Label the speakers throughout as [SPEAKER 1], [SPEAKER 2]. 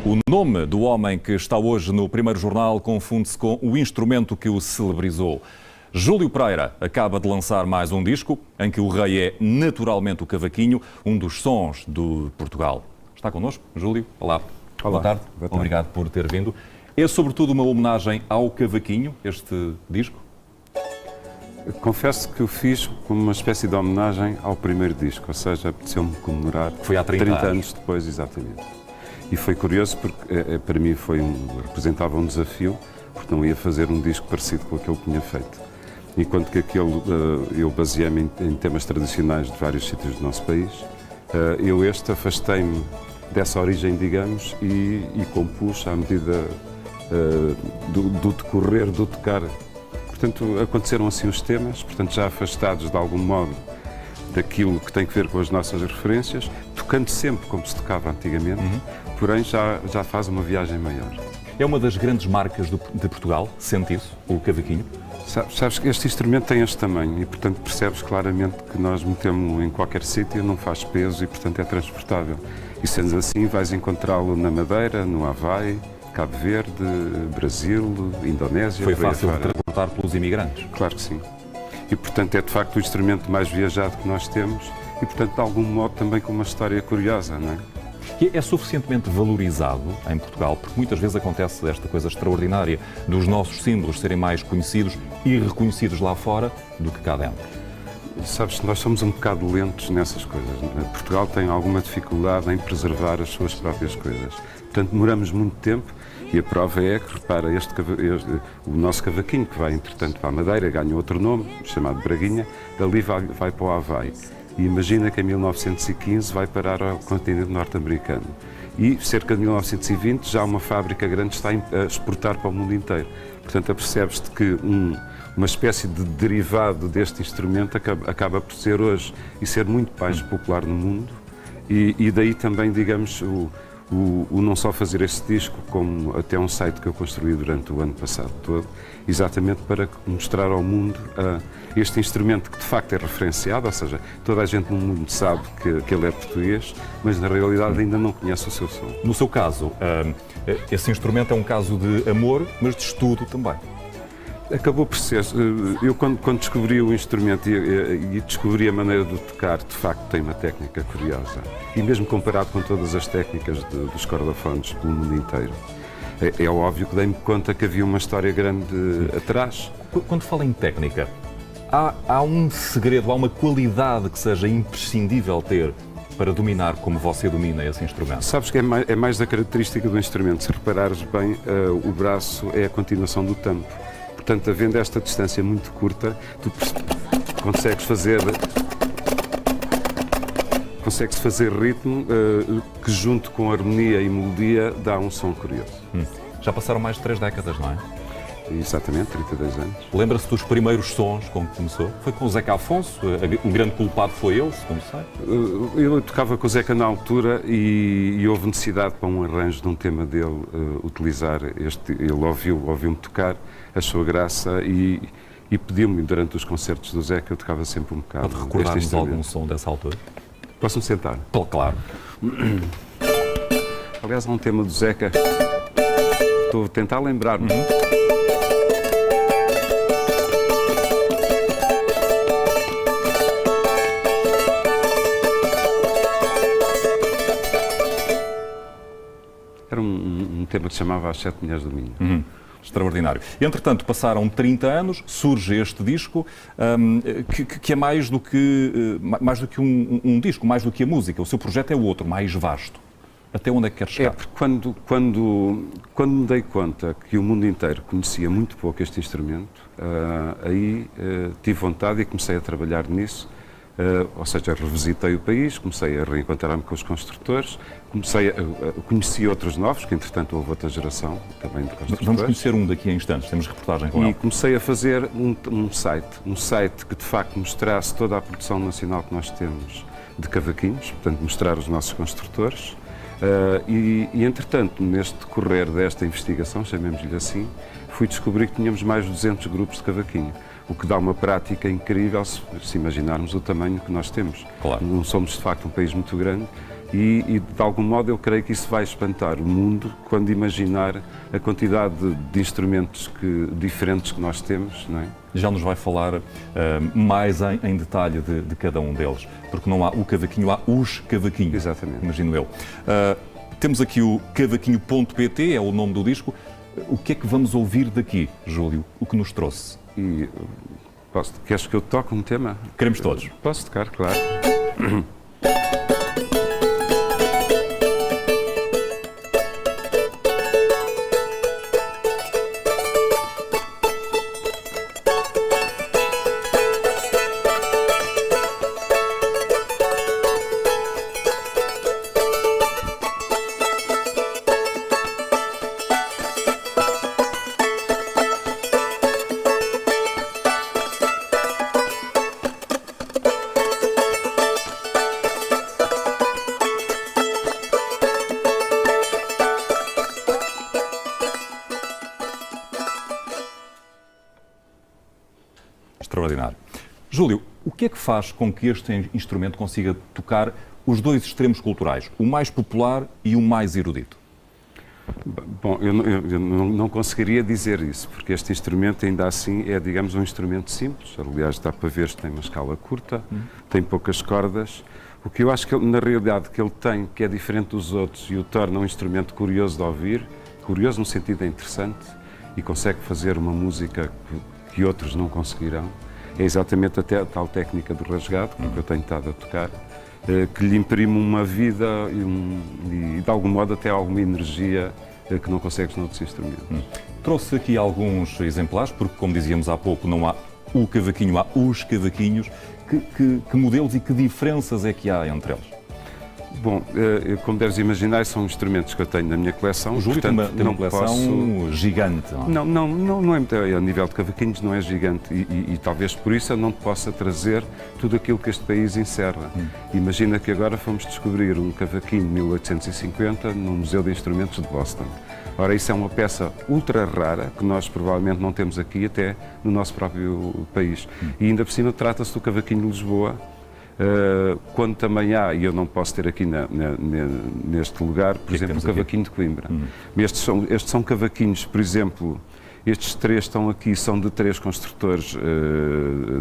[SPEAKER 1] O nome do homem que está hoje no primeiro jornal confunde-se com o instrumento que o celebrizou. Júlio Pereira acaba de lançar mais um disco em que o rei é naturalmente o cavaquinho, um dos sons de Portugal. Está connosco, Júlio? Olá. Boa tarde. Obrigado por ter vindo. É sobretudo uma homenagem ao cavaquinho, este disco?
[SPEAKER 2] Confesso que o fiz como uma espécie de homenagem ao primeiro disco, ou seja, apeteceu-me comemorar.
[SPEAKER 1] Foi há 30
[SPEAKER 2] anos depois, exatamente. E foi curioso porque para mim representava um desafio, porque não ia fazer um disco parecido com aquele que tinha feito. Enquanto que aquele eu baseei-me em temas tradicionais de vários sítios do nosso país, eu afastei-me dessa origem, digamos, e compus à medida do decorrer, do tocar. Portanto, aconteceram assim os temas, portanto, já afastados de algum modo daquilo que tem a ver com as nossas referências, tocando sempre como se tocava antigamente, porém já faz uma viagem maior.
[SPEAKER 1] É uma das grandes marcas de Portugal, sente isso, o cavaquinho?
[SPEAKER 2] Sabes que este instrumento tem este tamanho e, portanto, percebes claramente que nós metemos-lo em qualquer sítio, não faz peso e, portanto, é transportável. E sendo assim, vais encontrá-lo na Madeira, no Havaí, Cabo Verde, Brasil, Indonésia.
[SPEAKER 1] Foi fácil de transportar pelos imigrantes?
[SPEAKER 2] Claro que sim. E, portanto, é de facto o instrumento mais viajado que nós temos e, portanto, de algum modo também com uma história curiosa, não é?
[SPEAKER 1] E é suficientemente valorizado em Portugal, porque muitas vezes acontece esta coisa extraordinária dos nossos símbolos serem mais conhecidos e reconhecidos lá fora do que cá dentro.
[SPEAKER 2] Sabes, nós somos um bocado lentos nessas coisas. Portugal tem alguma dificuldade em preservar as suas próprias coisas. Portanto, demoramos muito tempo e a prova é que, repara, o nosso cavaquinho, que vai, entretanto, para a Madeira, ganha outro nome, chamado Braguinha, dali vai para o Havaí. E imagina que em 1915 vai parar ao continente norte-americano. E cerca de 1920 já uma fábrica grande está a exportar para o mundo inteiro. Portanto, apercebes-te que uma espécie de derivado deste instrumento acaba por ser hoje e ser muito mais popular no mundo. E daí também, digamos, o não só fazer este disco, como até um site que eu construí durante o ano passado todo, exatamente para mostrar ao mundo este instrumento que de facto é referenciado, ou seja, toda a gente no mundo sabe que ele é português, mas na realidade ainda não conhece o seu som.
[SPEAKER 1] No seu caso, esse instrumento é um caso de amor, mas de estudo também.
[SPEAKER 2] Acabou por ser. Eu, quando descobri o instrumento e descobri a maneira de tocar, de facto tem uma técnica curiosa. E mesmo comparado com todas as técnicas dos cordofones pelo mundo inteiro, é óbvio que dei-me conta que havia uma história grande atrás.
[SPEAKER 1] Quando fala em técnica, há um segredo, há uma qualidade que seja imprescindível ter para dominar como você domina esse instrumento?
[SPEAKER 2] Sabes que é mais da característica do instrumento. Se reparares bem, o braço é a continuação do tampo. Portanto, havendo esta distância muito curta, tu consegues fazer ritmo que, junto com harmonia e melodia, dá um som curioso.
[SPEAKER 1] Já passaram mais de 3 décadas, não é?
[SPEAKER 2] Exatamente, 32 anos.
[SPEAKER 1] Lembra-se dos primeiros sons com que começou? Foi com o Zeca Afonso? O grande culpado foi ele, segundo sei?
[SPEAKER 2] Eu tocava com o Zeca na altura e houve necessidade para um arranjo de um tema dele utilizar este. Ele ouviu-me tocar, achou graça e pediu-me durante os concertos do Zeca, eu tocava sempre um bocado.
[SPEAKER 1] Pode recordar-nos algum som dessa altura?
[SPEAKER 2] Posso-me sentar?
[SPEAKER 1] Claro.
[SPEAKER 2] Aliás, há um tema do Zeca. Estou a tentar lembrar-me. Era um tema que se chamava As Sete Mulheres do Minho.
[SPEAKER 1] Extraordinário. Entretanto, passaram 30 anos, surge este disco, que é mais do que um disco, mais do que a música. O seu projeto é outro, mais vasto. Até onde é que quer chegar?
[SPEAKER 2] É porque quando me dei conta que o mundo inteiro conhecia muito pouco este instrumento, aí tive vontade e comecei a trabalhar nisso. Ou seja, revisitei o país, comecei a reencontrar-me com os construtores, conheci outros novos, que entretanto houve outra geração também de construtores.
[SPEAKER 1] Vamos conhecer um daqui a instantes, temos reportagem com ele.
[SPEAKER 2] E comecei a fazer um site que de facto mostrasse toda a produção nacional que nós temos de cavaquinhos, portanto mostrar os nossos construtores. E entretanto, neste decorrer desta investigação, chamemos-lhe assim, fui descobrir que tínhamos mais de 200 grupos de cavaquinho. O que dá uma prática incrível se imaginarmos o tamanho que nós temos.
[SPEAKER 1] Claro.
[SPEAKER 2] Não somos, de facto, um país muito grande E de algum modo eu creio que isso vai espantar o mundo quando imaginar a quantidade de instrumentos diferentes que nós temos, não é?
[SPEAKER 1] Já nos vai falar mais em detalhe de cada um deles, porque não há o cavaquinho, há os cavaquinhos.
[SPEAKER 2] Exatamente.
[SPEAKER 1] Imagino eu. Temos aqui o cavaquinho.pt, é o nome do disco. O que é que vamos ouvir daqui, Júlio? O que nos trouxe?
[SPEAKER 2] E queres que eu toque um tema?
[SPEAKER 1] Queremos todos.
[SPEAKER 2] Posso tocar, claro.
[SPEAKER 1] Extraordinário. Júlio, o que é que faz com que este instrumento consiga tocar os dois extremos culturais, o mais popular e o mais erudito?
[SPEAKER 2] Bom, eu não conseguiria dizer isso, porque este instrumento ainda assim é, digamos, um instrumento simples. Aliás, dá para ver que tem uma escala curta, tem poucas cordas. O que eu acho que, na realidade, que ele tem, que é diferente dos outros e o torna um instrumento curioso de ouvir, curioso no sentido interessante, e consegue fazer uma música que outros não conseguirão, é exatamente até a tal técnica do rasgado, que eu tenho estado a tocar, que lhe imprime uma vida e de algum modo até alguma energia que não consegues noutros instrumentos.
[SPEAKER 1] Trouxe aqui alguns exemplares, porque como dizíamos há pouco, não há o cavaquinho, há os cavaquinhos. Que modelos e que diferenças é que há entre eles?
[SPEAKER 2] Bom, como deves imaginar, são instrumentos que eu tenho na minha coleção.
[SPEAKER 1] O Júlio
[SPEAKER 2] portanto,
[SPEAKER 1] tem uma coleção gigante.
[SPEAKER 2] Não é muito, a nível de cavaquinhos não é gigante e talvez por isso eu não possa trazer tudo aquilo que este país encerra. Imagina que agora fomos descobrir um cavaquinho de 1850 no Museu de Instrumentos de Boston. Ora, isso é uma peça ultra rara que nós provavelmente não temos aqui até no nosso próprio país. E ainda por cima trata-se do cavaquinho de Lisboa, quando também há, e eu não posso ter aqui neste lugar, por exemplo, o cavaquinho de Coimbra. Estes são cavaquinhos, por exemplo, estes três estão aqui, são de três construtores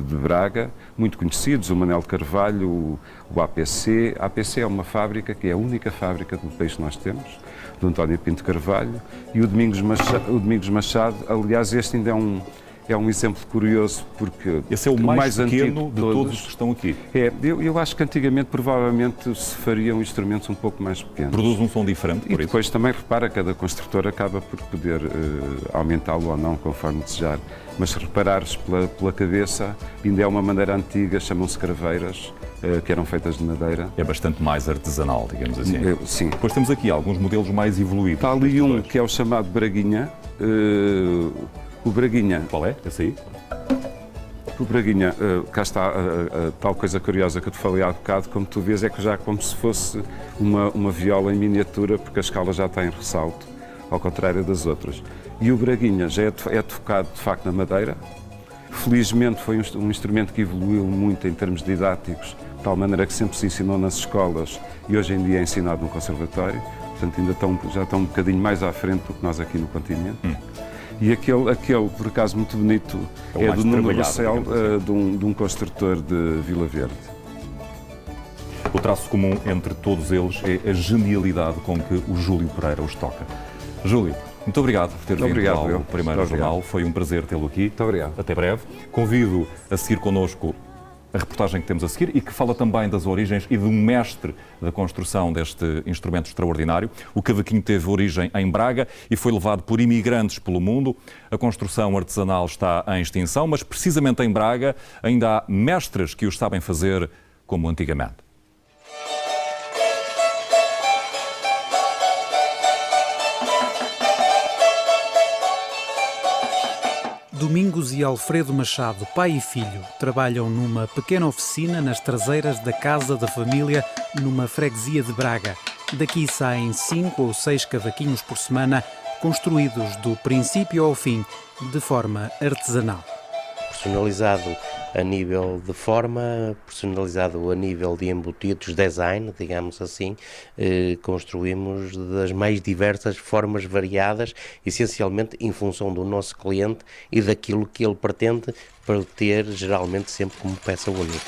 [SPEAKER 2] de Braga, muito conhecidos, o Manel de Carvalho, o APC. A APC é uma fábrica que é a única fábrica do país que nós temos, do António Pinto Carvalho, e o Domingos Machado, aliás, este ainda é um exemplo curioso porque...
[SPEAKER 1] Esse é o mais pequeno de todos os que estão aqui.
[SPEAKER 2] Eu acho que antigamente provavelmente se fariam instrumentos um pouco mais pequenos.
[SPEAKER 1] Produz um som diferente, por isso.
[SPEAKER 2] E depois também, repara, cada construtor acaba por poder aumentá-lo ou não, conforme desejar. Mas se reparares pela cabeça, ainda é uma maneira antiga, chamam-se craveiras, que eram feitas de madeira.
[SPEAKER 1] É bastante mais artesanal, digamos assim.
[SPEAKER 2] Sim.
[SPEAKER 1] Depois temos aqui alguns modelos mais evoluídos.
[SPEAKER 2] Está ali um que é o chamado Braguinha. O Braguinha.
[SPEAKER 1] Qual é? Esse aí?
[SPEAKER 2] O Braguinha, cá está a tal coisa curiosa que eu te falei há bocado, como tu vês, é que já como se fosse uma viola em miniatura, porque a escala já está em ressalto, ao contrário das outras. E o Braguinha já é tocado, de facto, na madeira. Felizmente foi um instrumento que evoluiu muito em termos didáticos, de tal maneira que sempre se ensinou nas escolas e hoje em dia é ensinado no conservatório. Portanto, já estão um bocadinho mais à frente do que nós aqui no continente. E aquele, por acaso, muito bonito, é do Nuno Marcel, de um construtor de Vila Verde.
[SPEAKER 1] O traço comum entre todos eles é a genialidade com que o Júlio Pereira os toca. Júlio, muito obrigado por ter vindo ao Primeiro Jornal. Foi um prazer tê-lo aqui.
[SPEAKER 2] Muito obrigado.
[SPEAKER 1] Até breve. Convido a seguir connosco a reportagem que temos a seguir e que fala também das origens e do mestre da construção deste instrumento extraordinário. O cavaquinho teve origem em Braga e foi levado por imigrantes pelo mundo. A construção artesanal está em extinção, mas precisamente em Braga ainda há mestres que os sabem fazer como antigamente.
[SPEAKER 3] Domingos e Alfredo Machado, pai e filho, trabalham numa pequena oficina nas traseiras da casa da família, numa freguesia de Braga. Daqui saem 5 ou 6 cavaquinhos por semana, construídos do princípio ao fim, de forma artesanal.
[SPEAKER 4] personalizado a nível de forma, personalizado a nível de embutidos, design, digamos assim. Construímos das mais diversas formas variadas, essencialmente em função do nosso cliente e daquilo que ele pretende, para o ter geralmente sempre como peça única.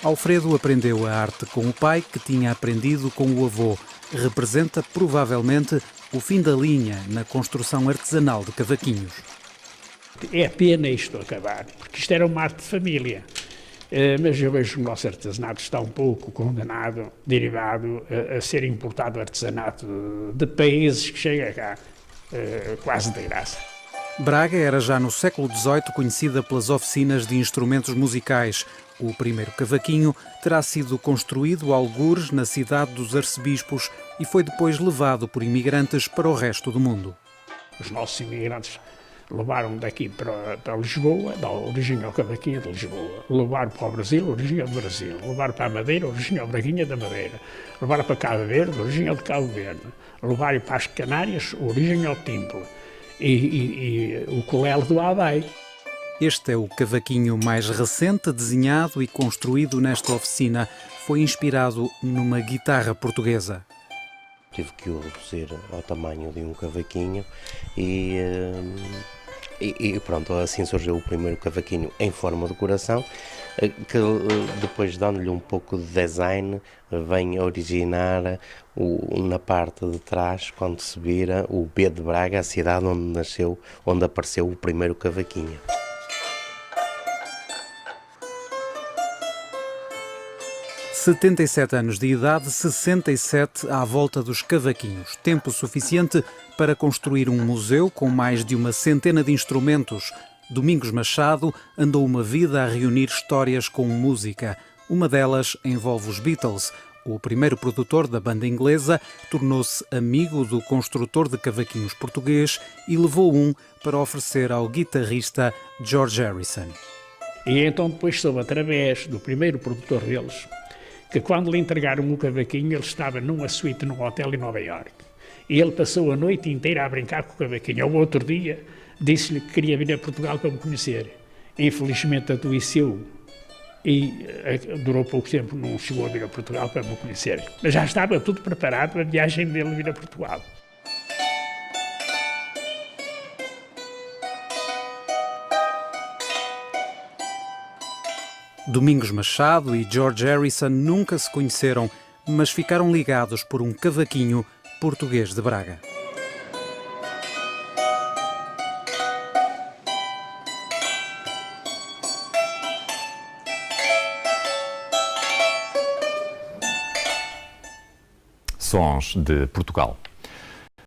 [SPEAKER 3] Alfredo aprendeu a arte com o pai, que tinha aprendido com o avô. Representa provavelmente o fim da linha na construção artesanal de cavaquinhos.
[SPEAKER 5] É pena isto acabar, porque isto era uma arte de família. Mas eu vejo que o nosso artesanato está um pouco condenado, derivado a ser importado artesanato de países que chega cá, quase de graça.
[SPEAKER 3] Braga era já no século XVIII conhecida pelas oficinas de instrumentos musicais. O primeiro cavaquinho terá sido construído algures na cidade dos arcebispos e foi depois levado por imigrantes para o resto do mundo.
[SPEAKER 5] Os nossos imigrantes levaram daqui para Lisboa, da origem ao cavaquinho de Lisboa, levaram para o Brasil, origem do Brasil, levaram para a Madeira, origem ao Braguinha da Madeira, levaram para Cabo Verde, origem ao de Cabo Verde, levaram para as Canárias, origem ao timbre, e o colelo do Havaí.
[SPEAKER 3] Este é o cavaquinho mais recente desenhado e construído nesta oficina. Foi inspirado numa guitarra portuguesa.
[SPEAKER 4] Tive que o reduzir ao tamanho de um cavaquinho e pronto, assim surgiu o primeiro cavaquinho em forma de coração, que depois, dando-lhe um pouco de design, vem originar na parte de trás, quando se vira o B de Braga, a cidade onde apareceu o primeiro cavaquinho.
[SPEAKER 3] – 77 anos de idade, 67 à volta dos cavaquinhos. Tempo suficiente para construir um museu com mais de uma centena de instrumentos. Domingos Machado andou uma vida a reunir histórias com música. Uma delas envolve os Beatles. O primeiro produtor da banda inglesa tornou-se amigo do construtor de cavaquinhos português e levou um para oferecer ao guitarrista George Harrison.
[SPEAKER 5] E então depois soube, através do primeiro produtor deles, que quando lhe entregaram o cavaquinho, ele estava numa suíte num hotel em Nova Iorque. E ele passou a noite inteira a brincar com o cavaquinho. Ao outro dia, disse-lhe que queria vir a Portugal para me conhecer. Infelizmente adoeceu e durou pouco tempo, não chegou a vir a Portugal para me conhecer. Mas já estava tudo preparado para a viagem dele vir a Portugal.
[SPEAKER 3] Domingos Machado e George Harrison nunca se conheceram, mas ficaram ligados por um cavaquinho português de Braga.
[SPEAKER 1] Sons de Portugal.